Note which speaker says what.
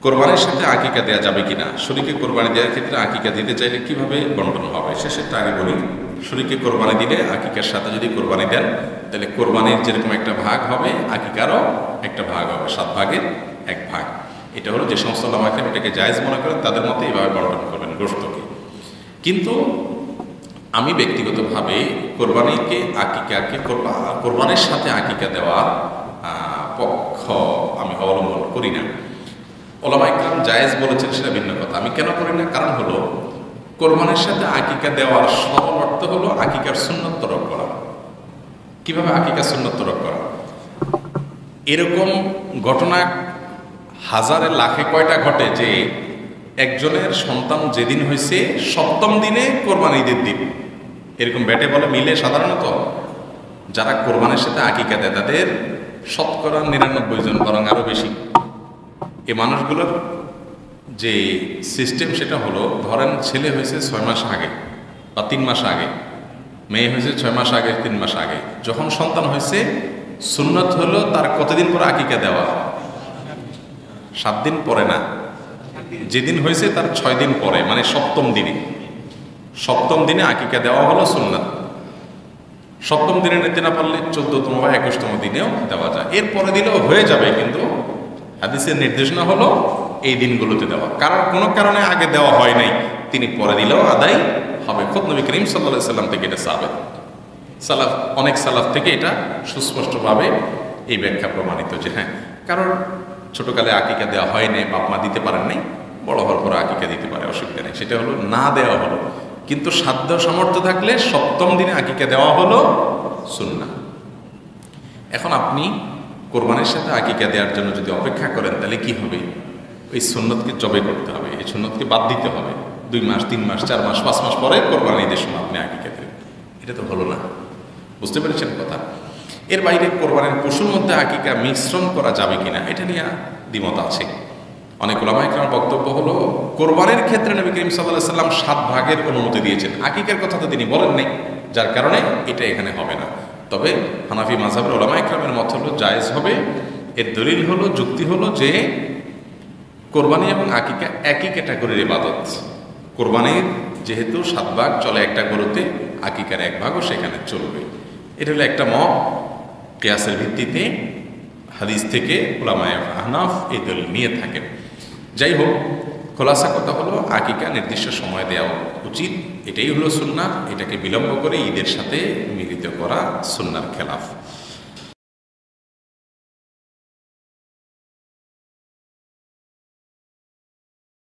Speaker 1: কোরবানির সাথে আকিকা দেওয়া যাবে কিনা, শরীকে কোরবানি দেওয়ার ক্ষেত্রে আকিকা দিতে চাইলে কিভাবে বন্টন হবে সেটা আগে বলি। শরীকে কোরবানি দিলে আকিকার সাথে যদি কোরবানি দেন তাহলে কোরবানির যেরকম একটা ভাগ হবে আকিকারও একটা ভাগ হবে, 7 ভাগের 1 ভাগ। এটা হলো যে সমস্ত ওলামায়ে এটাকে জায়েজ মনে করেন তাদের মতে এইভাবে বন্টন করবেন গোশতকে। কিন্তু আমি ব্যক্তিগতভাবে কোরবানিকে আকিকাকে কোরবানির সাথে আকিকা দেওয়ার পক্ষ আমি অবলম্বন করি না। ওলামায়ে কেরাম জায়েজ বলেছেন সেটা ভিন্ন কথা, আমি কেন করি না? কারণ হলো কোরবানির সাথে আকিকা দেওয়ার সরল অর্থ হলো আকিকার সুন্নত তরক করা। কিভাবে আকিকা সুন্নত তরক করা? এরকম ঘটনা হাজারে লাখে কয়টা ঘটে যে একজনের সন্তান যেদিন হয়েছে 7ম দিনে কোরবানি ঈদের দিন, এরকম ব্যাটে বলে মিলে সাধারণত যারা কোরবানির সাথে আকিকা দেয় তাদের শতকরা 99 জন, বরং আরও বেশি। এই মানুষগুলোর যে সিস্টেম সেটা হলো, ধরেন ছেলে হয়েছে 6 মাস আগে বা 3 মাস আগে, মেয়ে হয়েছে 6 মাস আগে 3 মাস আগে, যখন সন্তান হয়েছে সুন্নত হলো তার কতদিন পরে আকিকা দেওয়া? 7 দিন পরে না, যেদিন হয়েছে তার 6 দিন পরে, মানে 7ম দিনে। 7ম দিনে আকিকা দেওয়া হলো সুন্নাত। 7ম দিনে নিতে না পারলে 14তম বা 21তম দিনেও দেওয়া যায়, এরপরে দিলেও হয়ে যাবে। কিন্তু হাদিসের নির্দেশনা হলো এই দিনগুলোতে দেওয়া। কারণ কোনো কারণে আগে দেওয়া হয় নাই, তিনি পরে দিলেও আদায় হবে। খোদ নবী করিম সাল্লাল্লাহু আলাইহি সাল্লাম থেকে এটা সাহাবেত, সালাফ, অনেক সালাফ থেকে এটা সুস্পষ্টভাবে এই ব্যাখ্যা প্রমাণিত যে হ্যাঁ, কারণ ছোটকালে আকিকা দেওয়া হয় নাই, বাপ মা দিতে পারেন নাই, বড় হওয়ার পর আকিকা দিতে পারে, অসুবিধা নেই। সেটা হলো না দেওয়া হলো, কিন্তু সাধ্য সামর্থ্য থাকলে 7ম দিনে আকিকা দেওয়া হলো সুন্নাহ। এখন আপনি কোরবানির সাথে আকিকা দেওয়ার জন্য যদি অপেক্ষা করেন তাহলে কি হবে? ওই সুন্নতকে জবে করতে হবে, এই সুন্নতকে বাদ দিতে হবে। 2 মাস 3 মাস 4 মাস 5 মাস পরে কোরবানি ঈদের সময় আপনি আকিকা দেবেন, এটা তো হলো না। বুঝতে পেরেছেন কথা? এর বাইরে কোরবানির পশুর মধ্যে আকিকা মিশ্রণ করা যাবে কিনা এটা নিয়ে দ্বিমত আছে। অনেক ওলামায়ে কেরামের বক্তব্য হলো কোরবানির ক্ষেত্রে নবী করিম সাল্লাল্লাহু আলাইহি সাল্লাম 7 ভাগের অনুমতি দিয়েছেন, আকিকার কথা তো তিনি বলেন নাই, যার কারণে এটা এখানে হবে না। তবে হানাফি মাযহাবের ওলামায়ে কেরামের মত হলো জায়েজ হবে। এর দলিল হলো, যুক্তি হলো যে কোরবানি এবং আকিকা একই ক্যাটাগরির ইবাদত। কোরবানির যেহেতু 7 ভাগ চলে একটা গরুতে, আকিকার 1 ভাগও সেখানে চলবে। এটা হলো একটা মত, কিয়াসের ভিত্তিতে হাদিস থেকে উলামায়ে আহনাফ এই দলিল নিয়ে থাকেন। যাই হোক, খোলাসা কথা হলো আকিকা নির্দিষ্ট সময় দেওয়া উচিত, এটাই হলো সুন্নাহ। এটাকে বিলম্ব করে ঈদের সাথে মিলিত করা সুন্নাহর খেলাফ।